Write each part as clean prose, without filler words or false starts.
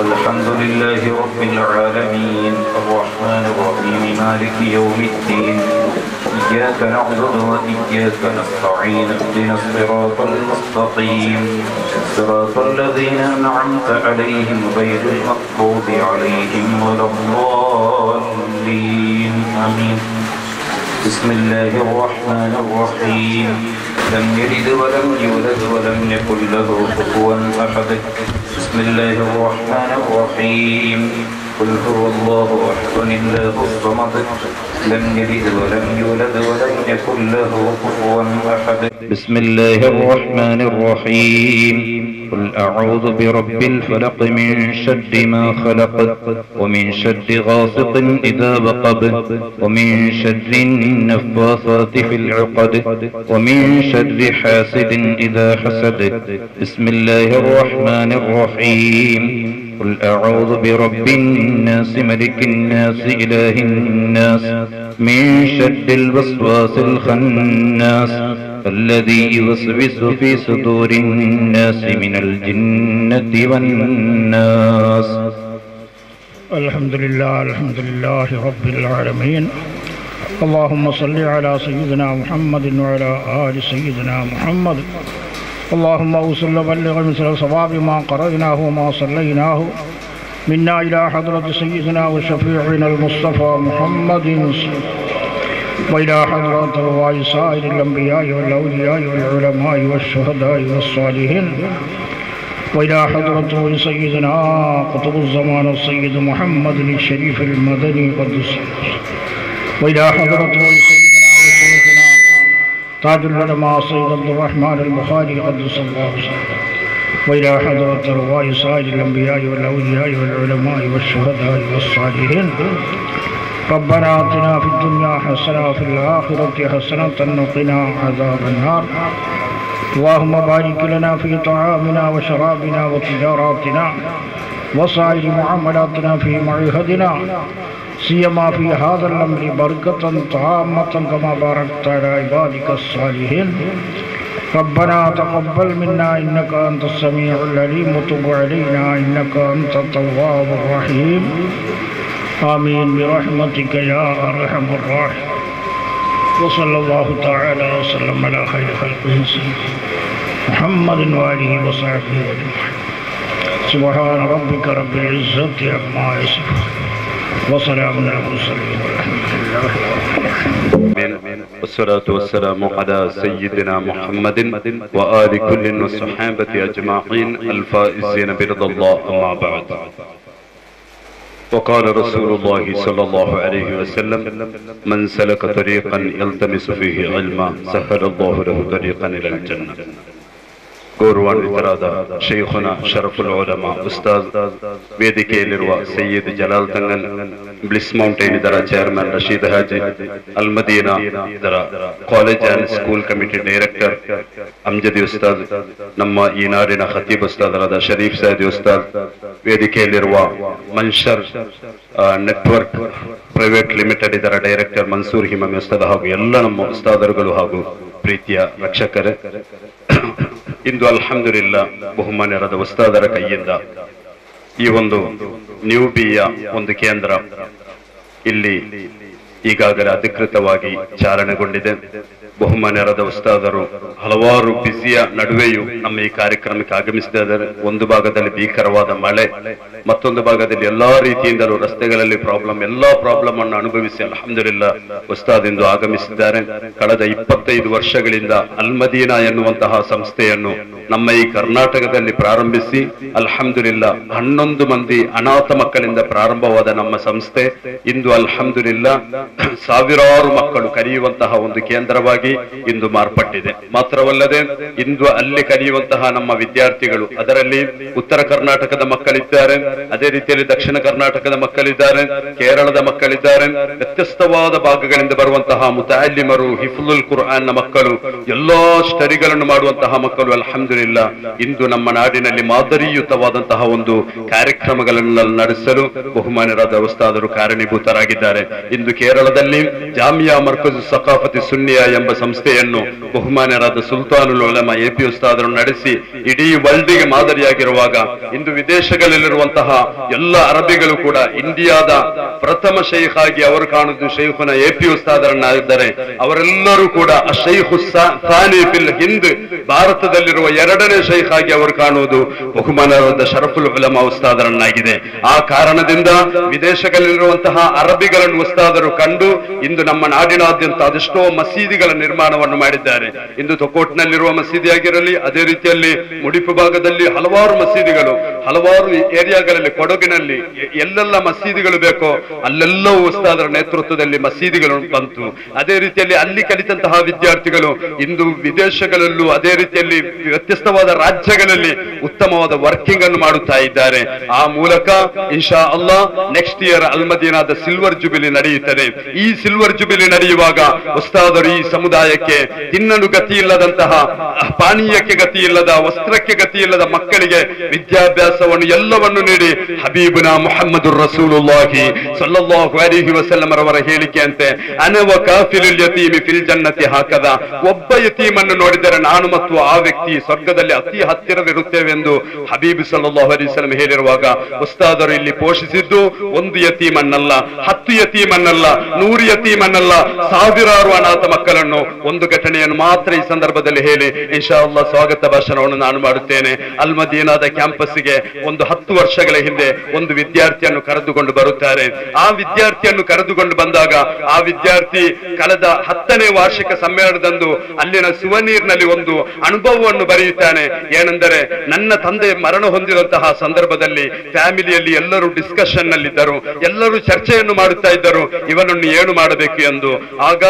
الحمد لله رب العالمين الرحمن الرحيم مالك يوم الدين إياك نعبد وإياك نستعين اهدنا الصراط المستقيم صراط الذين أنعمت عليهم غير المغضوب عليهم ولا الضالين آمين. بسم الله الرحمن الرحيم لم يلد ولم يولد ولم يكن له كفوا أحد. بسم الله الرحمن الرحيم قل هو الله أحد الله الصمد لم يلد ولم يولد ولم يكن له كفوا أحد. بسم الله الرحمن الرحيم قل أعوذ برب الفلق من شر ما خلق ومن شر غاسق إذا وقب ومن شر النفاثات في العقد ومن شر حاسد إذا حسد. بسم الله الرحمن الرحيم قل أعوذ برب الناس ملك الناس إله الناس من شر الوسواس الخناس الذي يوسوس في صدور الناس من الجنة والناس. الحمد لله رب العالمين. اللهم صل على سيدنا محمد وعلى آل سيدنا محمد. اللهم أوصل وبلغ مثل صواب ما قرأناه وما صليناه منا إلى حضرة سيدنا وشفيعنا المصطفى محمد وإلى حضرة أرواح سائر الأنبياء والأولياء والعلماء والشهداء والصالحين وإلى حضرة سيدنا قطب الزمان السيد محمد الشريف المدني قدس وإلى حضرة سيدنا وشيخنا تاج العلماء سيد عبد الرحمن البخاري قدس الله سره وإلى حضرة أرواح سائر الأنبياء والأولياء والعلماء والشهداء والصالحين. ربنا آتنا في الدنيا حسنة وفي الآخرة حسنة وقنا عذاب النار. اللهم بارك لنا في طعامنا وشرابنا وتجاراتنا وسائر معاملاتنا في معهدنا سيما في هذا الأمر بركة تامة كما باركت على عبادك الصالحين. ربنا تقبل منا إنك أنت السميع العليم وتب علينا إنك أنت التواب الرحيم. آمين برحمتك يا أرحم الراحمين. وصلى الله تعالى وسلم على خير خلقه محمد وآله وصحبه أجمعين. سبحان ربك رب العزة عما يصفون وسلام على المرسلين والحمد لله رب العالمين. والصلاة والسلام على سيدنا محمد وآل كل والصحابة أجمعين الفائزين برضا الله. أما بعد، وقال رسول الله صلى الله عليه وسلم من سلك طريقا يلتمس فيه علما سهل الله له طريقا إلى الجنة. ಗೌರವಾನ್ವಿತರಾದ ಶೈಖುನಾ ಶರಫುಲ್ ಉಲಮಾ ಉಸ್ತಾದ್, ವೇದಿಕೆಯಲ್ಲಿರುವ ಸಯ್ಯದ್ ಜಲಾಲ್ ತಂಗನ್, ಬ್ಲಿಸ್ ಮೌಂಟೇನ್ ಇದರ ಚೇರ್ಮನ್ ರಶೀದ್ ಹಾಜಿ, ಅಲ್ ಮದೀನಾ ಇದರ college and school committee director Amjadi ಉಸ್ತಾದ್, ನಮ್ಮ ಈ ನಾಡಿನ ಖತೀಬ್ ಉಸ್ತಾದರಾದ ಶರೀಫ್ ಸೈದಿ ಉಸ್ತಾದ್, ವೇದಿಕೆಯಲ್ಲಿರುವ ಮನ್ಷರ್ ನೆಟ್ವರ್ಕ್ ಪ್ರೈವೇಟ್ ಲಿಮಿಟೆಡ್ ಇದರ ಡೈರೆಕ್ಟರ್ ಮನ್ಸೂರ್ ಹಿಮಮಿ ಉಸ್ತಾದ್ ಹಾಗೂ ಎಲ್ಲ ನಮ್ಮ ಉಸ್ತಾದರುಗಳು ಹಾಗೂ ಪ್ರೀತಿಯ ರಕ್ಷಕರೇ, ಇಂದು ಅಲ್ಹಮ್ದುಲಿಲ್ಲಾ ಬಹುಮಾನ್ಯರಾದ ಉಸ್ತಾದರ ಕೈಯಿಂದ ಈ ಒಂದು ನ್ಯೂಬಿಯ ಒಂದು ಕೇಂದ್ರ ಇಲ್ಲಿ ಈಗಾಗಲೇ ಅಧಿಕೃತವಾಗಿ ಚಾಲನೆಗೊಂಡಿದೆ. ಬಹುಮಾನ್ಯರಾದ ಉಸ್ತಾದರು ಹಲವಾರು ಬಿಸಿಯ ನಡುವೆಯೂ ನಮ್ಮ ಈ ಕಾರ್ಯಕ್ರಮಕ್ಕೆ ಆಗಮಿಸಿದ್ದಾರೆ. ಒಂದು ಭಾಗದಲ್ಲಿ ಭೀಕರವಾದ ಮಳೆ, ಮತ್ತೊಂದು ಭಾಗದಲ್ಲಿ ಎಲ್ಲಾ ರೀತಿಯಿಂದಲೂ ರಸ್ತೆಗಳಲ್ಲಿ ಪ್ರಾಬ್ಲಮ್, ಎಲ್ಲಾ ಪ್ರಾಬ್ಲಮ್ ಅನ್ನು ಅನುಭವಿಸಿ ಅಲ್ಹಮ್ದುಲಿಲ್ಲಾ ಉಸ್ತಾದ್ ಇಂದು ಆಗಮಿಸಿದ್ದಾರೆ. ಕಳೆದ 25 ವರ್ಷಗಳಿಂದ ಅಲ್ ಮದೀನಾ ಎನ್ನುವಂತಹ ಸಂಸ್ಥೆಯನ್ನು ನಮ್ಮ ಈ ಕರ್ನಾಟಕದಲ್ಲಿ ಪ್ರಾರಂಭಿಸಿ ಅಲ್ಹಮ್ದುಲಿಲ್ಲಾ 11 ಮಂದಿ ಅನಾಥ ಮಕ್ಕಳಿಂದ ಪ್ರಾರಂಭವಾದ ನಮ್ಮ ಸಂಸ್ಥೆ ಇಂದು ಅಲ್ಹಮ್ದುಲಿಲ್ಲಾ ಸಾವಿರಾರು ಮಕ್ಕಳು ಕಲಿಯುವಂತಹ ಒಂದು ಕೇಂದ್ರವಾಗಿ ಇಂದು ಮಾರ್ಪಟ್ಟಿದೆ. ಮಾತ್ರವಲ್ಲದೆ ಇಂದು ಅಲ್ಲಿ ಕಲಿಯುವಂತಹ ನಮ್ಮ ವಿದ್ಯಾರ್ಥಿಗಳು, ಅದರಲ್ಲಿ ಉತ್ತರ ಕರ್ನಾಟಕದ ಮಕ್ಕಳಿದ್ದಾರೆ, ಅದೇ ರೀತಿಯಲ್ಲಿ ದಕ್ಷಿಣ ಕರ್ನಾಟಕದ ಮಕ್ಕಳಿದ್ದಾರೆ, ಕೇರಳದ ಮಕ್ಕಳಿದ್ದಾರೆ, ವ್ಯತ್ಯಸ್ತವಾದ ಭಾಗಗಳಿಂದ ಬರುವಂತಹ ಮುತಾಲಿಮರು, ಹಿಫ್ಲುಲ್ ಕುರ್ಆನ್ ನ ಮಕ್ಕಳು, ಎಲ್ಲಾ ಸ್ಟಡಿಗಳನ್ನು ಮಾಡುವಂತಹ ಮಕ್ಕಳು ಅಲ್ಹಮ್ದುಲಿಲ್ಲಾ ಅಲ್ಹಮ್ದುಲಿಲ್ಲಾ ಇಂದು ನಮ್ಮ ನಾಡಿನಲ್ಲಿ ಮಾದರಿಯುತವಾದಂತಹ ಒಂದು ಕಾರ್ಯಕ್ರಮಗಳನ್ನು ನಡೆಸಲು ಬಹುಮಾನ್ಯರಾದ ಉಸ್ತಾದರು ಕಾರಣೀಭೂತರಾಗಿದ್ದಾರೆ. ಇಂದು ಕೇರಳದಲ್ಲಿ ಜಾಮಿಯಾ ಮರ್ಕಜ್ ಸಕಾಫತಿ ಸುನ್ನಿಯಾ ಎಂಬ ಸಂಸ್ಥೆಯನ್ನು ಬಹುಮಾನ್ಯರಾದ ಸುಲ್ತಾನುಲ್ ಉಲಮಾ ಎಪಿ ಉಸ್ತಾದರು ನಡೆಸಿ ಇಡೀ ವರ್ಲ್ಡ್ಗೆ ಮಾದರಿಯಾಗಿರುವಾಗ ಇಂದು ವಿದೇಶಗಳಲ್ಲಿರುವಂತಹ ಎಲ್ಲ ಅರಬಿಗಳು ಕೂಡ ಇಂಡಿಯಾದ ಪ್ರಥಮ ಶೈಖ್ ಆಗಿ ಅವರು ಕಾಣುವುದು ಶೈಖುನ ಎಪಿ ಉಸ್ತಾದರನ್ನಾಗಿದ್ದಾರೆ. ಅವರೆಲ್ಲರೂ ಕೂಡ ಶೈಖು ಥಾನಿ ಫಿಲ್ ಹಿಂದ್, ಭಾರತದಲ್ಲಿರುವ ಎರಡನೇ ಶೈಖ್ ಆಗಿ ಅವರು ಕಾಣುವುದು ಬಹುಮಾನವಾದ ಶರಫುಲ್ ಉಲಮಾ ಉಸ್ತಾದರನ್ನಾಗಿದೆ. ಆ ಕಾರಣದಿಂದ ವಿದೇಶಗಳಲ್ಲಿರುವಂತಹ ಅರಬಿಗಳನ್ನು ಉಸ್ತಾದರು ಕಂಡು ಇಂದು ನಮ್ಮ ನಾಡಿನಾದ್ಯಂತ ಅದೆಷ್ಟೋ ಮಸೀದಿಗಳ ನಿರ್ಮಾಣವನ್ನು ಮಾಡಿದ್ದಾರೆ. ಇಂದು ತೊಕೋಟ್ನಲ್ಲಿರುವ ಮಸೀದಿ ಆಗಿರಲಿ, ಅದೇ ರೀತಿಯಲ್ಲಿ ಮುಡಿಪು ಭಾಗದಲ್ಲಿ ಹಲವಾರು ಮಸೀದಿಗಳು, ಹಲವಾರು ಏರಿಯಾಗಳಲ್ಲಿ, ಕೊಡಗಿನಲ್ಲಿ ಎಲ್ಲೆಲ್ಲ ಮಸೀದಿಗಳು ಬೇಕೋ ಅಲ್ಲೆಲ್ಲವೂ ಉಸ್ತಾದರ ನೇತೃತ್ವದಲ್ಲಿ ಮಸೀದಿಗಳು ಬಂತು. ಅದೇ ರೀತಿಯಲ್ಲಿ ಅಲ್ಲಿ ಕಲಿತಂತಹ ವಿದ್ಯಾರ್ಥಿಗಳು ಇಂದು ವಿದೇಶಗಳಲ್ಲೂ ಅದೇ ರೀತಿಯಲ್ಲಿ ವ್ಯತ್ಯಸ್ತವಾದ ರಾಜ್ಯಗಳಲ್ಲಿ ಉತ್ತಮವಾದ ವರ್ಕಿಂಗ್ ಅನ್ನು ಮಾಡುತ್ತಾ ಇದ್ದಾರೆ. ಆ ಮೂಲಕ ಇನ್ಶಾ ಅಲ್ಲಾ ನೆಕ್ಸ್ಟ್ ಇಯರ್ ಅಲ್ಮದೀನಾದ ಸಿಲ್ವರ್ ಜುಬಿಲಿ ನಡೆಯುತ್ತದೆ. ಈ ಸಿಲ್ವರ್ ಜುಬಿಲಿ ನಡೆಯುವಾಗ ಉಸ್ತಾದರು ಈ ಸಮುದಾಯಕ್ಕೆ ತಿನ್ನಲು ಗತಿ ಇಲ್ಲದಂತಹ, ಪಾನೀಯಕ್ಕೆ ಗತಿ ಇಲ್ಲದ, ವಸ್ತ್ರಕ್ಕೆ ಗತಿ ಇಲ್ಲದ ಮಕ್ಕಳಿಗೆ ವಿದ್ಯಾಭ್ಯಾಸವನ್ನು ಎಲ್ಲವನ್ನು ನೀಡಿ ಹಬೀಬುನಾ ಮುಹಮ್ಮದುರ್ ರಸೂಲುಲ್ಲಾಹಿ ಸಲ್ಲಲ್ಲಾಹು ಅಲೈಹಿ ವಸಲ್ಲಂ ರವರ ಹೇಳಿಕೆಯಂತೆ ಅನವ ಕಾಫಿಲುಲ್ ಯತೀಮಿ ಫಿಲ್ ಜನ್ನತಿ ಹಾಕದ, ಒಬ್ಬ ಯತೀಮನ್ನು ನೋಡಿದರೆ ನಾನು ಮತ್ತು ಆ ವ್ಯಕ್ತಿ ಸ್ವರ್ಗದಲ್ಲಿ ಅತಿ ಹತ್ತಿರವಿರುತ್ತೇವೆ ಎಂದು ಹಬೀಬ್ ಸಲ್ಲಲ್ಲಾಹು ಅಲೈಹಿ ವಸಲ್ಲಂ ಹೇಳಿರುವಾಗ ಉಸ್ತಾದರು ಇಲ್ಲಿ ಪೋಷಿಸಿದ್ದು ಒಂದು ಯತೀಮನ್ನಲ್ಲ, 10 ಯತೀಮನ್ನಲ್ಲ, 100 ಯತೀಮನ್ನಲ್ಲ, ಸಾವಿರಾರು ಅನಾಥ ಮಕ್ಕಳನ್ನು. ಒಂದು ಘಟನೆಯನ್ನು ಮಾತ್ರ ಈ ಸಂದರ್ಭದಲ್ಲಿ ಹೇಳಿ ಇನ್ಶಾ ಅಲ್ಲಾ ಸ್ವಾಗತ ಭಾಷಣವನ್ನು ನಾನು ಮಾಡುತ್ತೇನೆ. ಅಲ್ಮದೀನಾದ ಕ್ಯಾಂಪಸ್ಗೆ ಒಂದು 10 ವರ್ಷಗಳ ಹಿಂದೆ ಒಂದು ವಿದ್ಯಾರ್ಥಿಯನ್ನು ಕರೆದುಕೊಂಡು ಬರುತ್ತಾರೆ. ಆ ವಿದ್ಯಾರ್ಥಿಯನ್ನು ಕರೆದುಕೊಂಡು ಬಂದಾಗ ಆ ವಿದ್ಯಾರ್ಥಿ ಕಳೆದ 10ನೇ ವಾರ್ಷಿಕ ಸಮ್ಮೇಳನದಂದು ಅಲ್ಲಿನ ಸುವನೀರ್ನಲ್ಲಿ ಒಂದು ಅನುಭವವನ್ನು ಬರೆಯುತ್ತಾನೆ. ಏನೆಂದರೆ, ನನ್ನ ತಂದೆ ಮರಣ ಹೊಂದಿದಂತಹ ಸಂದರ್ಭದಲ್ಲಿ ಫ್ಯಾಮಿಲಿಯಲ್ಲಿ ಎಲ್ಲರೂ ಡಿಸ್ಕಷನ್ ನಲ್ಲಿದ್ದರು, ಎಲ್ಲರೂ ಚರ್ಚೆಯನ್ನು ಮಾಡುತ್ತಾ ಇದ್ದರು, ಇವನನ್ನು ಏನು ಮಾಡಬೇಕು ಎಂದು. ಆಗ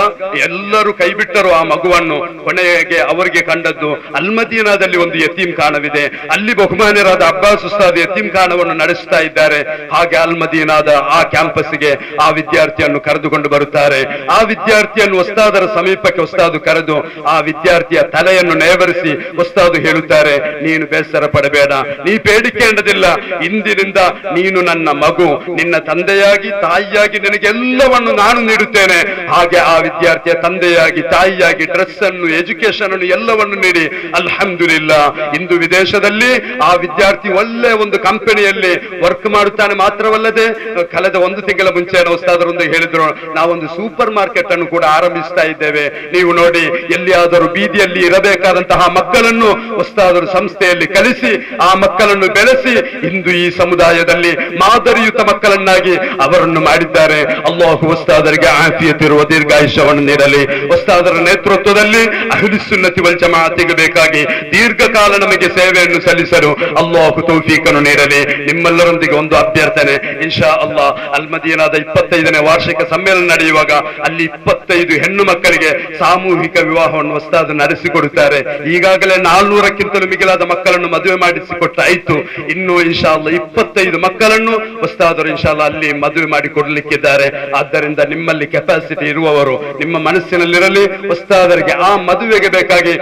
ಎಲ್ಲರೂ ಕೈಬಿಟ್ಟರು ಆ ಮಗುವನ್ನು. ಕೊನೆಗೆ ಅವರಿಗೆ ಕಂಡದ್ದು ಅಲ್ಮದೀನಾದಲ್ಲಿ ಒಂದು ಯತೀಮ್ ಖಾನವಿದೆ, ಅಲ್ಲಿ ಬಹುಮಾನ್ಯರಾದ ಅಬ್ಬಾಸ್ ಉಸ್ತಾದ್ ಯತೀಮ್ ಖಾನವನ್ನು ನಡೆಸುತ್ತಾ ಇದ್ದಾರೆ. ಹಾಗೆ ಅಲ್ಮದೀನಾದ ಆ ಕ್ಯಾಂಪಸ್ಗೆ ಆ ವಿದ್ಯಾರ್ಥಿಯನ್ನು ಕರೆದುಕೊಂಡು ಬರುತ್ತಾರೆ. ಆ ವಿದ್ಯಾರ್ಥಿಯನ್ನು ಉಸ್ತಾದರ ಸಮೀಪಕ್ಕೆ ಉಸ್ತಾದು ಕರೆದು ಆ ವಿದ್ಯಾರ್ಥಿಯ ತಲೆಯನ್ನು ನೇವರಿಸಿ ಉಸ್ತಾದು ಹೇಳುತ್ತಾರೆ, ನೀನು ಬೇಸರ ಪಡಬೇಡ, ನೀ ಬೇಡಿಕೆಂಡದಿಲ್ಲ, ಇಂದಿನಿಂದ ನೀನು ನನ್ನ ಮಗು, ನಿನ್ನ ತಂದೆಯಾಗಿ ತಾಯಿಯಾಗಿ ನಿನಗೆಲ್ಲವನ್ನು ನಾನು ನೀಡುತ್ತೇನೆ. ಹಾಗೆ ಆ ವಿದ್ಯಾರ್ಥಿಯ ತಂದೆಯಾಗಿ ತಾಯಿಯಾಗಿ ಡ್ರೆಸ್ ಅನ್ನು, ಎಜುಕೇಶನ್ ಅನ್ನು ಎಲ್ಲವನ್ನು ನೀಡಿ ಅಲ್ಹಮ್ದುಲಿಲ್ಲಾ ಇಂದು ವಿದೇಶದಲ್ಲಿ ಆ ವಿದ್ಯಾರ್ಥಿ ಒಳ್ಳೆ ಒಂದು ಕಂಪನಿಯಲ್ಲಿ ವರ್ಕ್ ಮಾಡುತ್ತಾನೆ. ಮಾತ್ರವಲ್ಲದೆ ಕಳೆದ 1 ತಿಂಗಳ ಮುಂಚೆ ಉಸ್ತಾದರೊಂದು ಹೇಳಿದ್ರು, ನಾವೊಂದು ಸೂಪರ್ ಮಾರ್ಕೆಟ್ ಅನ್ನು ಕೂಡ ಆರಂಭಿಸ್ತಾ ಇದ್ದೇವೆ, ನೀವು ನೋಡಿ ಎಲ್ಲಿಯಾದರೂ ಬೀದಿಯಲ್ಲಿ ಇರಬೇಕಾದಂತಹ ಮಕ್ಕಳನ್ನು ಉಸ್ತಾದರು ಸಂಸ್ಥೆಯಲ್ಲಿ ಕಲಿಸಿ ಆ ಮಕ್ಕಳನ್ನು ಬೆಳೆಸಿ ಇಂದು ಈ ಸಮುದಾಯದಲ್ಲಿ ಮಾದರಿಯುತ ಮಕ್ಕಳನ್ನಾಗಿ ಅವರನ್ನು ಮಾಡಿದ್ದಾರೆ. ಅಲ್ಲಾಹು ಉಸ್ತಾದರಿಗೆ ಆಫಿಯತ್ ಇರುವ ದೀರ್ಘಾಯುಷ್ಯವನ್ನು ನೀಡಲಿ. ಉಸ್ತಾದರ ನೇತೃತ್ವದಲ್ಲಿ ಅಹ್ಲು ಸುನ್ನತಿ ವಲ್ ಜಮಾಅತಿಗೆ ಬೇಕಾಗಿ ದೀರ್ಘಕಾಲ ನಮಗೆ ಸೇವೆಯನ್ನು ಸಲ್ಲಿಸಲು ಅಲ್ಲಾಹು ತೌಫೀಕನ್ನು ನೀಡಲಿ. ನಿಮ್ಮೆಲ್ಲರೊಂದಿಗೆ ಒಂದು ಅಭ್ಯರ್ಥನೆ, ಇನ್ಶಾ ಅಲ್ಲಾ ಅಲ್ಮದೀನಾದ 25ನೇ ವಾರ್ಷಿಕ ಸಮ್ಮೇಳನ ನಡೆಯುವಾಗ ಅಲ್ಲಿ 25 ಹೆಣ್ಣು ಮಕ್ಕಳಿಗೆ ಸಾಮೂಹಿಕ ವಿವಾಹವನ್ನು ಉಸ್ತಾದ್ ನಡೆಸಿಕೊಡುತ್ತಾರೆ. ಈಗಾಗಲೇ 400ಕ್ಕಿಂತಲೂ ಮಿಗಿಲಾದ ಮಕ್ಕಳನ್ನು ಮದುವೆ ಮಾಡಿಸಿಕೊಟ್ಟಾಯಿತು. ಇನ್ನು ಇನ್ಶಾ ಅಲ್ಲಾ 25 ಮಕ್ಕಳನ್ನು ಉಸ್ತಾದರು ಇನ್ಶಾ ಅಲ್ಲಾ ಅಲ್ಲಿ ಮದುವೆ ಮಾಡಿಕೊಡ್ಲಿಕ್ಕಿದ್ದಾರೆ. ಆದ್ದರಿಂದ ನಿಮ್ಮಲ್ಲಿ ಕೆಪಾಸಿಟಿ ಇರುವವರು ನಿಮ್ಮ ಮನಸ್ಸಿನಲ್ಲಿರಲಿ, ಉಸ್ತಾದರಿಗೆ ಆ ಮದುವೆಗೆ ಬೇಕಾಗಿ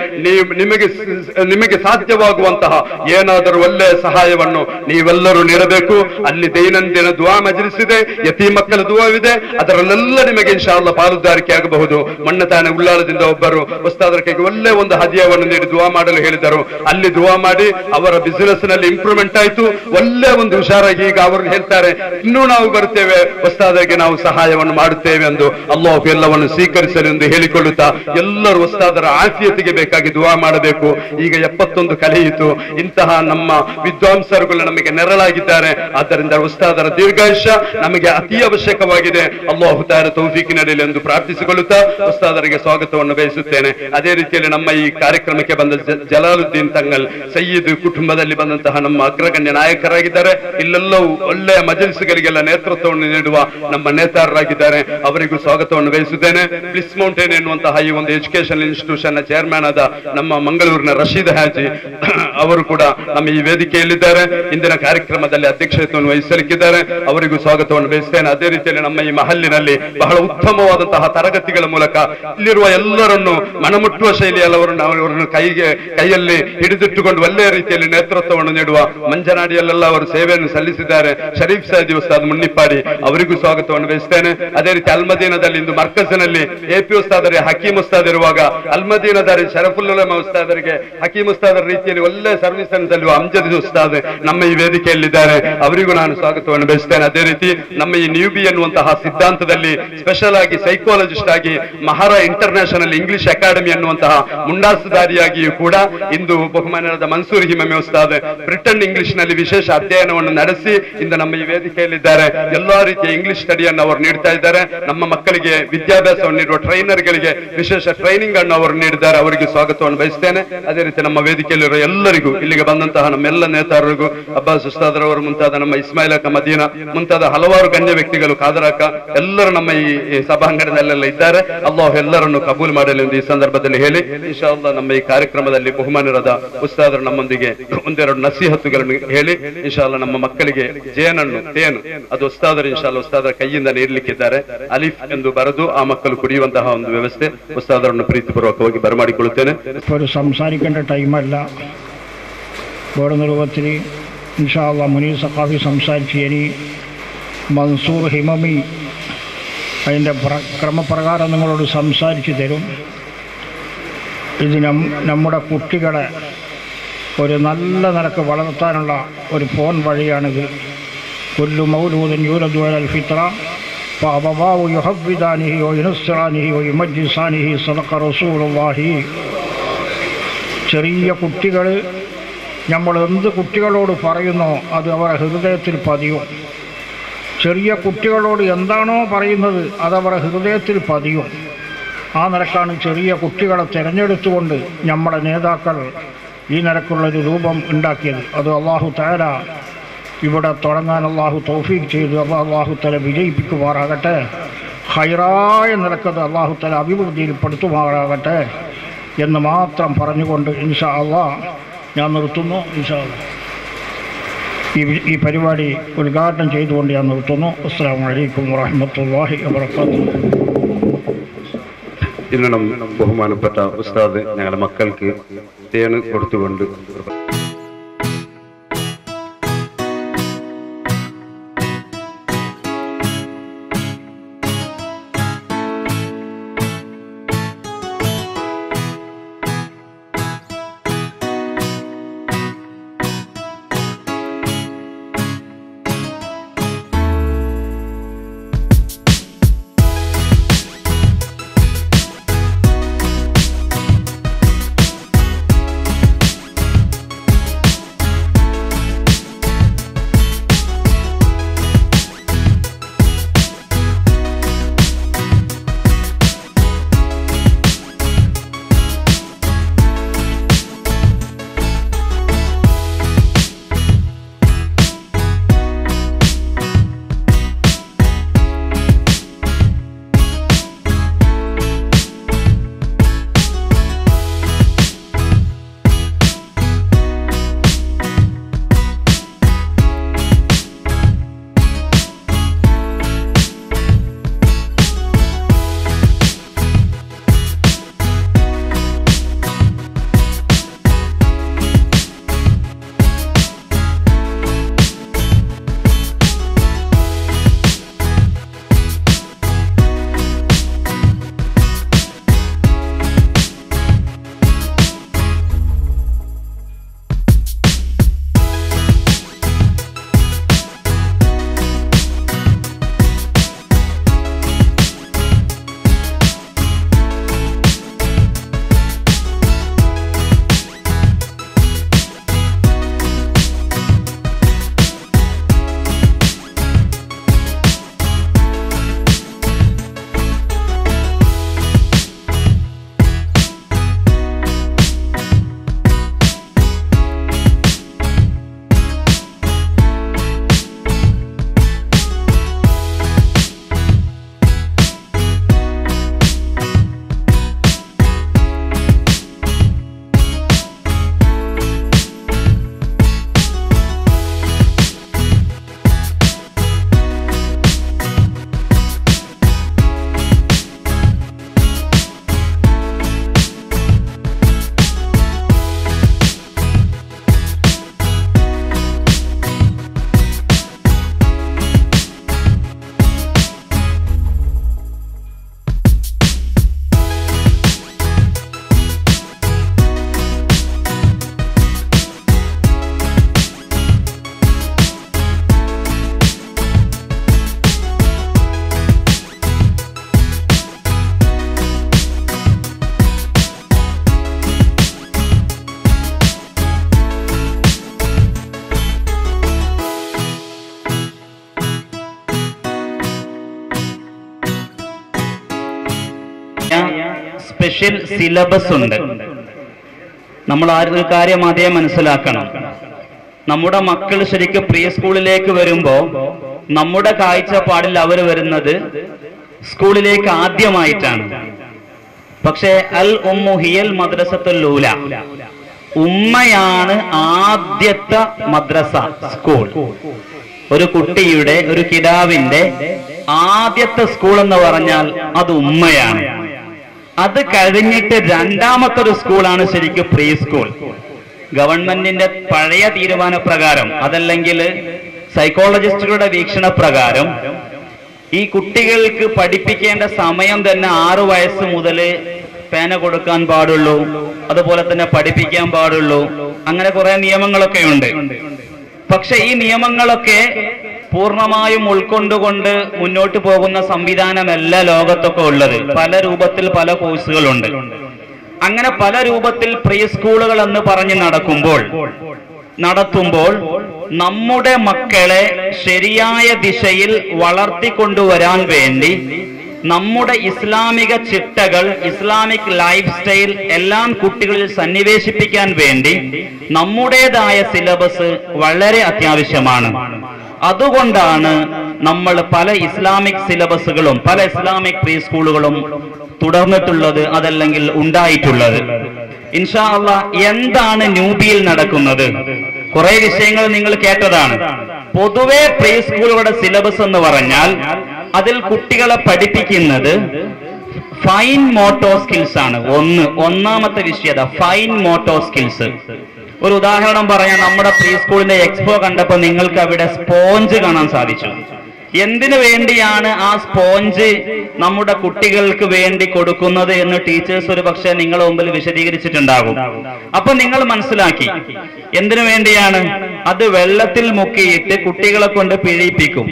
ನಿಮಗೆ ಸಾಧ್ಯವಾಗುವಂತಹ ಏನಾದರೂ ಒಳ್ಳೆಯ ಸಹಾಯವನ್ನು ನೀವೆಲ್ಲರೂ ನೀಡಬೇಕು. ಅಲ್ಲಿ ದೈನಂದಿನ ದುವಾ ಮಜ್ಲಿಸ್ ಇದೆ, ಯತೀಮ್ ಮಕ್ಕಳ ದುವಾವಿದೆ, ಅದರಲ್ಲೆಲ್ಲ ನಿಮಗೆ ಇನ್ಶಾ ಅಲ್ಲಾ ಪಾಲುದಾರಿಕೆ ಆಗಬಹುದು. ಮೊನ್ನೆ ತಾನೇ ಉಳ್ಳಾಳದಿಂದ ಒಬ್ಬರು ಉಸ್ತಾದರ ಕೈಗೆ ಒಳ್ಳೆ ಒಂದು ಹದಿಯವನ್ನು ನೀಡಿ ದುವಾ ಮಾಡಲು ಹೇಳಿದರು. ಅಲ್ಲಿ ದುವಾ ಮಾಡಿ ಅವರ ಬಿಸಿನೆಸ್ ನಲ್ಲಿ ಇಂಪ್ರೂವ್ಮೆಂಟ್ ಆಯಿತು, ಒಳ್ಳೆ ಒಂದು ಹುಷಾರಾಗಿ ಈಗ ಅವರು ಹೇಳ್ತಾರೆ, ಇನ್ನೂ ನಾವು ಬರುತ್ತೇವೆ ಉಸ್ತಾದರಿಗೆ ನಾವು ಸಹಾಯವನ್ನು ಮಾಡುತ್ತೇವೆ ಎಂದು. ಅಲ್ಲಾಹು ಎಲ್ಲವನ್ನು ಸ್ವೀಕರಿಸಲು ಎಂದು ಹೇಳಿಕೊಳ್ಳುತ್ತಾ ಎಲ್ಲರೂ ಉಸ್ತಾದರ ಆಫಿಯತಿಗೆ ಬೇಕಾಗಿ ದುವಾ ಮಾಡಬೇಕು. ಈಗ 71 ಕಳೆಯಿತು, ಇಂತಹ ನಮ್ಮ ವಿದ್ವಾಂಸರುಗಳು ನಮಗೆ ನೆರಳಾಗಿದ್ದಾರೆ. ಆದ್ದರಿಂದ ಉಸ್ತಾದರ ದೀರ್ಘಾಯುಷ್ಯ ನಮಗೆ ಅತಿ ಅವಶ್ಯಕವಾಗಿದೆ. ಅಲ್ಲಾಹು ತಾಲ ತೌಫೀಕ್ ನೀಡಲಿ ಎಂದು ಪ್ರಾರ್ಥಿಸಿಕೊಳ್ಳುತ್ತಾ ಉಸ್ತಾದರಿಗೆ ಸ್ವಾಗತವನ್ನು ಬಯಸುತ್ತೇನೆ. ಅದೇ ರೀತಿಯಲ್ಲಿ ನಮ್ಮ ಈ ಕಾರ್ಯಕ್ರಮಕ್ಕೆ ಬಂದ ಜಲಾಲುದ್ದೀನ್ ತಂಗಲ್ ಸಯ್ಯದ್ ಕುಟುಂಬದಲ್ಲಿ ಬಂದಂತಹ ನಮ್ಮ ಅಗ್ರಗಣ್ಯ ನಾಯಕರಾಗಿದ್ದಾರೆ. ಇಲ್ಲೆಲ್ಲವೂ ಒಳ್ಳೆಯ ಮಜಲಿಸ್ಗಳಿಗೆಲ್ಲ ನೇತೃತ್ವವನ್ನು ನೀಡುವ ನಮ್ಮ ನೇತಾರರಾಗಿದ್ದಾರೆ. ಅವರಿಗೂ ಸ್ವಾಗತವನ್ನು ಬಯಸುತ್ತೇನೆ. ಬ್ಲಿಸ್ ಮೌಂಟೇನ್ ಎನ್ನುವಂತಹ ಈ ಒಂದು ಎಜುಕೇಶನ್ ಇನ್ಸ್ಟಿಟ್ಯೂಷನ್ ನ ಚೇರ್ಮನ್ ಆದ ನಮ್ಮ ಮಂಗಳೂರಿನ ರಶೀದ್ ಹಾಜಿ ಅವರು ಕೂಡ ನಮ್ಮ ಈ ವೇದಿಕೆಯಲ್ಲಿದ್ದಾರೆ. ಇಂದಿನ ಕಾರ್ಯಕ್ರಮದಲ್ಲಿ ಅಧ್ಯಕ್ಷತೆಯನ್ನು ವಹಿಸಲಿಕ್ಕಿದ್ದಾರೆ. ಅವರಿಗೂ ಸ್ವಾಗತವನ್ನು ಬಯಸುತ್ತೇನೆ. ಅದೇ ರೀತಿಯಲ್ಲಿ ನಮ್ಮ ಈ ಮಹಲ್ಲಿನಲ್ಲಿ ಬಹಳ ಉತ್ತಮವಾದಂತಹ ತರಗತಿಗಳ ಮೂಲಕ ಇಲ್ಲಿರುವ ಎಲ್ಲರನ್ನು ಮನಮುಟ್ಟುವ ಶೈಲಿಯಲ್ಲಿ ಅವರನ್ನು ಕೈಯ ಕೈಯಲ್ಲಿ ಹಿಡಿದಿಟ್ಟುಕೊಂಡು ಒಳ್ಳೆಯ ರೀತಿಯಲ್ಲಿ ನೇತೃತ್ವವನ್ನು ನೀಡುವ ಮಂಜನಾಡಿಯಲ್ಲೆಲ್ಲ ಅವರು ಸೇವೆಯನ್ನು ಸಲ್ಲಿಸಿದ್ದಾರೆ. ಶರೀಫ್ ಸೈದಿ ಉಸ್ತಾದ್ ಮುನ್ನಿಪ್ಪಾಡಿ ಅವರಿಗೂ ಸ್ವಾಗತವನ್ನು ಬಯಸ್ತೇನೆ. ಅದೇ ರೀತಿ ಅಲ್ಮದೀನದಲ್ಲಿ ಇಂದು ಮರ್ಕಜ್ನಲ್ಲಿ AP ಉಸ್ತಾದರಿಗೆ ಹಕೀಮ್ ಉಸ್ತಾದ್ ಇರುವಾಗ ಅಲ್ಮದೀನದಲ್ಲಿ ಶರಫುಲ್ ಉಲಮಾ ಉಸ್ತಾದರಿಗೆ ಹಕೀಮ್ ಉಸ್ತಾದರ ರೀತಿಯಲ್ಲಿ ಒಳ್ಳೆ ಸರ್ವಿಸ್ ಅನ್ನು ಸಲ್ಲುವ ಅಮ್ಜದ್ ಉಸ್ತಾದ್ ನಮ್ಮ ಈ ವೇದಿಕೆಯಲ್ಲಿದ್ದಾರೆ. ಅವರಿಗೂ ನಾನು ಸ್ವಾಗತವನ್ನು ಬಯಸ್ತೇನೆ. ಅದೇ ರೀತಿ ನಮ್ಮ ಈ ನ್ಯೂಬಿ ಎನ್ನುವಂತಹ ಸಿದ್ಧಾಂತದಲ್ಲಿ ಸ್ಪೆಷಲ್ ಆಗಿ ಸೈಕಾಲಜಿಸ್ಟ್ ಆಗಿ ಮಹಾರ ಇಂಟರ್ನ್ಯಾಷನಲ್ ಇಂಗ್ಲಿಷ್ ಅಕಾಡೆಮಿ ಅನ್ನುವಂತಹ ಮುಂಡಾಸುದಾರಿಯಾಗಿಯೂ ಕೂಡ ಇಂದು ಬಹುಮಾನ್ಯರಾದ ಮನ್ಸೂರ್ ಹಿಮಮೆ ಉಸ್ತಾದ್ ಬ್ರಿಟನ್ ಇಂಗ್ಲಿಷ್ ನಲ್ಲಿ ವಿಶೇಷ ಅಧ್ಯಯನವನ್ನು ನಡೆಸಿ ಇಂದು ನಮ್ಮ ಈ ವೇದಿಕೆಯಲ್ಲಿದ್ದಾರೆ. ಎಲ್ಲಾ ರೀತಿಯ ಇಂಗ್ಲಿಷ್ ಸ್ಟಡಿಯನ್ನು ಅವರು ನೀಡ್ತಾ ಇದ್ದಾರೆ. ನಮ್ಮ ಮಕ್ಕಳಿಗೆ ವಿದ್ಯಾಭ್ಯಾಸವನ್ನು ನೀಡುವ ಟ್ರೈನರ್ಗಳಿಗೆ ವಿಶೇಷ ಟ್ರೈನಿಂಗ್ ಅನ್ನು ಅವರು ನೀಡಿದ್ದಾರೆ. ಅವರಿಗೆ ಸ್ವಾಗತವನ್ನು ಬಯಸ್ತೇನೆ. ಅದೇ ರೀತಿ ನಮ್ಮ ವೇದಿಕೆಯಲ್ಲಿರುವ ಎಲ್ಲರಿಗೂ, ಇಲ್ಲಿಗೆ ಬಂದಂತಹ ನಮ್ಮೆಲ್ಲ ನೇತಾರರಿಗೂ, ಅಬ್ಬಾಸ್ ಉಸ್ತಾದರವರು ಮುಂತಾದ ನಮ್ಮ ಇಸ್ಮಾಯಿಲ್ ಮದೀನಾ ಮುಂತಾದ ಹಲವಾರು ಗಣ್ಯ ವ್ಯಕ್ತಿಗಳು, ಖಾದರಕ್ಕ ಎಲ್ಲರೂ ನಮ್ಮ ಈ ಸಭಾಂಗಣದಲ್ಲೆಲ್ಲ ಇದ್ದಾರೆ. ಅಲ್ಲಾಹ್ ಎಲ್ಲರನ್ನು ಕಬೂಲ್ ಮಾಡಲಿ ಎಂದು ಈ ಸಂದರ್ಭದಲ್ಲಿ ಹೇಳಿ, ಇನ್ಶಾ ಅಲ್ಲಾಹ್ ನಮ್ಮ ಈ ಕಾರ್ಯಕ್ರಮದಲ್ಲಿ ಬಹುಮಾನ್ಯರಾದ ಉಸ್ತಾದರು ನಮ್ಮೊಂದಿಗೆ ಒಂದೆರಡು ನಸೀಹತ್ತುಗಳನ್ನು ಹೇಳಿ ಇನ್ಶಾ ಅಲ್ಲಾಹ್ ನಮ್ಮ ಮಕ್ಕಳಿಗೆ ಜೇನನ್ನು ತೇನು ಅದು ಉಸ್ತಾದರು ಇನ್ಶಾ ಅಲ್ಲಾಹ್ ಉಸ್ತಾದರ ಕೈಯಿಂದ ನೀಡಲಿಕ್ಕಿದ್ದಾರೆ. ಅಲಿಫ್ ಎಂದು ಬರೆದು ಆ ಮಕ್ಕಳು ಕುಡಿಯುವಂತಹ ಒಂದು ವ್ಯವಸ್ಥೆ ಉಸ್ತಾದರನ್ನು പ്രീതിപൂർവകವಾಗಿ ಬರಮಾಡಿಕೊಳ್ಳುತ್ತೇನೆ. സംസാരിക്കേണ്ട ടൈമല്ല, വേറെ നിർവത്തിൽ ഇൻഷാ അല്ലാഹ് മുനീർ സഖാഫി സംസാരിച്ച് ഇനി മൻസൂർ ഹിമമി അതിൻ്റെ ക്രമപ്രകാരം നിങ്ങളോട് സംസാരിച്ച് തരും. ഇത് നമ്മുടെ കുട്ടികളെ ഒരു നല്ല നിലക്ക് വളർത്താനുള്ള ഒരു ഫോൺ വഴിയാണിത്. കുല്ലു മൗലൂദിൻ യൂലദു അലൽ ഫിത്ര ഫഅബവാഹു യുഹവ്വിദാനിഹി വയുനസ്സിറാനിഹി വയുമജ്ജിസാനിഹി സദഖ റസൂലുള്ളാഹി. ചെറിയ കുട്ടികൾ നമ്മൾ എന്ത് കുട്ടികളോട് പറയുന്നോ അത് അവരുടെ ഹൃദയത്തിൽ പതിയും. ചെറിയ കുട്ടികളോട് എന്താണോ പറയുന്നത് അതവരുടെ ഹൃദയത്തിൽ പതിയും. ആ നിലക്കാണ് ചെറിയ കുട്ടികളെ തിരഞ്ഞെടുത്തുകൊണ്ട് നമ്മുടെ നേതാക്കൾ ഈ നിലക്കുള്ളൊരു രൂപം ഉണ്ടാക്കിയത്. അത് അല്ലാഹു തആല ഇവിടെ തുടങ്ങാൻ അല്ലാഹു തൗഫീഖ് ചെയ്തു. അല്ലാഹു തആല വിജയിപ്പിക്കുമാറാകട്ടെ. ഹൈറായ നിലക്കത് അല്ലാഹു തആല അഭിവൃദ്ധിയിൽപ്പെടുത്തുമാറാകട്ടെ എന്ന് മാത്രം പറഞ്ഞുകൊണ്ട് ഇൻഷാ അല്ലാഹ് ഞാൻ നിർത്തുന്നു. ഇൻഷാ അല്ലാഹ് ഈ പരിപാടി ഉദ്ഘാടനം ചെയ്തുകൊണ്ട് ഞാൻ നിർത്തുന്നു. അസ്സലാമു അലൈക്കും വറഹ്മത്തുള്ളാഹി വബറകാതുഹു. ഇന്ന് ನಮ್ಮ ബഹുമാനപ്പെട്ട ഉസ്താദ് ഞങ്ങളുടെ മക്കൾക്ക് തേന് കൊടുത്തുകൊണ്ട് സ്പെഷ്യൽ സിലബസ് ഉണ്ട്. നമ്മൾ ഒരു കാര്യം ആദ്യം മനസ്സിലാക്കണം. നമ്മുടെ മക്കൾ ശരിക്കും പ്രീ സ്കൂളിലേക്ക് വരുമ്പോൾ നമ്മുടെ കാഴ്ചപ്പാടിൽ അവർ വരുന്നത് സ്കൂളിലേക്ക് ആദ്യമായിട്ടാണ്. പക്ഷേ അൽ ഉമ്മു ഹിയൽ മദ്രസത്തുൽ ഊല, ഉമ്മയാണ് ആദ്യത്തെ മദ്രസ, സ്കൂൾ. ഒരു കുട്ടിയുടെ, ഒരു കിടാവിന്റെ ആദ്യത്തെ സ്കൂൾ എന്ന് പറഞ്ഞാൽ അത് ഉമ്മയാണ്. അത് കഴിഞ്ഞിട്ട് രണ്ടാമത്തെ ഒരു സ്കൂളാണ് ശരിക്കും പ്രീ സ്കൂൾ. ഗവൺമെന്റിന്റെ പഴയ തീരുമാനപ്രകാരം, അതല്ലെങ്കിൽ സൈക്കോളജിസ്റ്റുകളുടെ വീക്ഷണപ്രകാരം, ഈ കുട്ടികൾക്ക് പഠിപ്പിക്കേണ്ട സമയം തന്നെ 6 വയസ്സ് മുതൽ പേന കൊടുക്കാൻ പാടുള്ളൂ, അതുപോലെ തന്നെ പഠിപ്പിക്കാൻ പാടുള്ളൂ. അങ്ങനെ കുറെ നിയമങ്ങളൊക്കെ ഉണ്ട്. പക്ഷെ ഈ നിയമങ്ങളൊക്കെ പൂർണ്ണമായും ഉൾക്കൊണ്ടുകൊണ്ട് മുന്നോട്ട് പോകുന്ന സംവിധാനമല്ല ലോകത്തൊക്കെ ഉള്ളത്. പല രൂപത്തിൽ പല കോഴ്സുകളുണ്ട്. അങ്ങനെ പല രൂപത്തിൽ പ്രീ സ്കൂളുകൾ എന്ന് പറഞ്ഞ് നടത്തുമ്പോൾ നമ്മുടെ മക്കളെ ശരിയായ ദിശയിൽ വളർത്തിക്കൊണ്ടുവരാൻ വേണ്ടി നമ്മുടെ ഇസ്ലാമിക ചിട്ടകൾ, ഇസ്ലാമിക് ലൈഫ് സ്റ്റൈൽ എല്ലാം കുട്ടികളിൽ സന്നിവേശിപ്പിക്കാൻ വേണ്ടി നമ്മുടേതായ സിലബസ് വളരെ അത്യാവശ്യമാണ്. അതുകൊണ്ടാണ് നമ്മൾ പല ഇസ്ലാമിക് സിലബസുകളും പല ഇസ്ലാമിക് പ്രീ സ്കൂളുകളും തുടർന്നിട്ടുള്ളത്, അതല്ലെങ്കിൽ ഉണ്ടായിട്ടുള്ളത്. ഇൻഷാ അല്ലാഹ് എന്താണ് ന്യൂബിയിൽ നടക്കുന്നത്? കുറെ വിഷയങ്ങൾ നിങ്ങൾ കേട്ടതാണ്. പൊതുവെ പ്രീ സ്കൂളുകളുടെ സിലബസ് എന്ന് പറഞ്ഞാൽ അതിൽ കുട്ടികളെ പഠിപ്പിക്കുന്നത് ഫൈൻ മോട്ടോ സ്കിൽസ് ആണ്. ഒന്നാമത്തെ വിഷയത ഫൈൻ മോട്ടോ സ്കിൽസ്. ഒരു ഉദാഹരണം പറയാൻ, നമ്മുടെ പ്രീ സ്കൂളിന്റെ എക്സ്പോ കണ്ടപ്പോൾ നിങ്ങൾക്ക് അവിടെ സ്പോഞ്ച് കാണാൻ സാധിച്ചു. എന്തിനു വേണ്ടിയാണ് ആ സ്പോഞ്ച് നമ്മുടെ കുട്ടികൾക്ക് വേണ്ടി കൊടുക്കുന്നത് എന്ന് ടീച്ചേഴ്സ് ഒരു പക്ഷേ നിങ്ങളുടെ മുമ്പിൽ വിശദീകരിച്ചിട്ടുണ്ടാകും. അപ്പൊ നിങ്ങൾ മനസ്സിലാക്കി എന്തിനു വേണ്ടിയാണ്. അത് വെള്ളത്തിൽ മുക്കിയിട്ട് കുട്ടികളെ കൊണ്ട് പിഴിയിപ്പിക്കും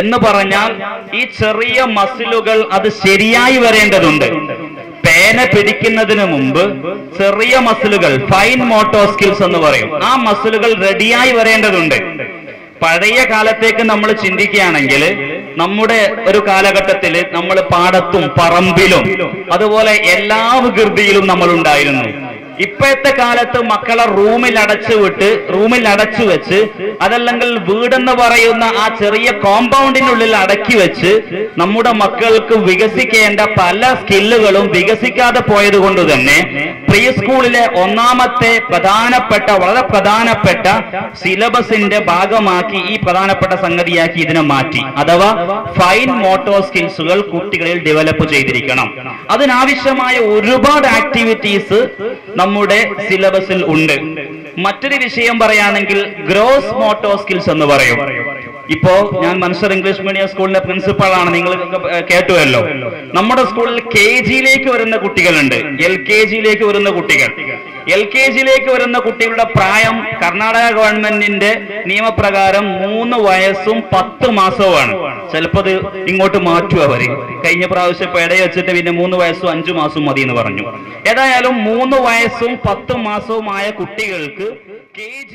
എന്ന് പറഞ്ഞാൽ ഈ ചെറിയ മസിലുകൾ അത് ശരിയായി വരേണ്ടതുണ്ട്. പേന പിടിക്കുന്നതിന് മുമ്പ് ചെറിയ മസിലുകൾ, ഫൈൻ മോട്ടോ സ്കിൽസ് എന്ന് പറയും, ആ മസിലുകൾ റെഡിയായി വരേണ്ടതുണ്ട്. പഴയ കാലത്തേക്ക് നമ്മൾ ചിന്തിക്കുകയാണെങ്കിൽ നമ്മുടെ ഒരു കാലഘട്ടത്തിൽ നമ്മൾ പാടത്തും പറമ്പിലും അതുപോലെ എല്ലാ വികൃതിയിലും നമ്മൾ ഉണ്ടായിരുന്നു. ഇപ്പോഴത്തെ കാലത്ത് മക്കളെ റൂമിൽ അടച്ചു വെച്ച് അതല്ലെങ്കിൽ വീടെന്ന് പറയുന്ന ആ ചെറിയ കോമ്പൗണ്ടിനുള്ളിൽ അടക്കി വെച്ച് നമ്മുടെ മക്കൾക്ക് വികസിക്കേണ്ട പല സ്കില്ലുകളും വികസിക്കാതെ പോയത് കൊണ്ട് തന്നെ പ്രീ സ്കൂളിലെ ഒന്നാമത്തെ വളരെ പ്രധാനപ്പെട്ട സിലബസിന്റെ ഭാഗമാക്കി ഈ പ്രധാനപ്പെട്ട സംഗതിയാക്കി ഇതിനെ മാറ്റി. അഥവാ ഫൈൻ മോട്ടോ സ്കിൽസുകൾ കുട്ടികളിൽ ഡെവലപ്പ് ചെയ്തിരിക്കണം. അതിനാവശ്യമായ ഒരുപാട് ആക്ടിവിറ്റീസ് നമ്മുടെ സിലബസിൽ ഉണ്ട്. മറ്റൊരു വിഷയം പറയുകയാണെങ്കിൽ ഗ്രോസ് മോട്ടോ സ്കിൽസ് എന്ന് പറയും. ഇപ്പോ ഞാൻ മൻസർ ഇംഗ്ലീഷ് മീഡിയം സ്കൂളിന്റെ പ്രിൻസിപ്പളാണ്, നിങ്ങൾ കേട്ടുവല്ലോ. നമ്മുടെ സ്കൂളിൽ KG-യിലേക്ക് വരുന്ന കുട്ടികളുണ്ട്, LKG-യിലേക്ക് വരുന്ന കുട്ടികൾ. LKG-യിലേക്ക് വരുന്ന കുട്ടികളുടെ പ്രായം കർണാടക ഗവൺമെന്റിന്റെ നിയമപ്രകാരം 3 വയസ്സും 10 മാസവുമാണ്. ചിലപ്പോൾ ഇങ്ങോട്ട് മാറ്റും അവര്. കഴിഞ്ഞ പ്രാവശ്യം പേടയെ വെച്ചിട്ട് പിന്നെ 3 വയസ്സും 5 മാസവും മതി എന്ന് പറഞ്ഞു. ഏതായാലും 3 വയസ്സും 10 മാസവുമായ കുട്ടികൾക്ക് KG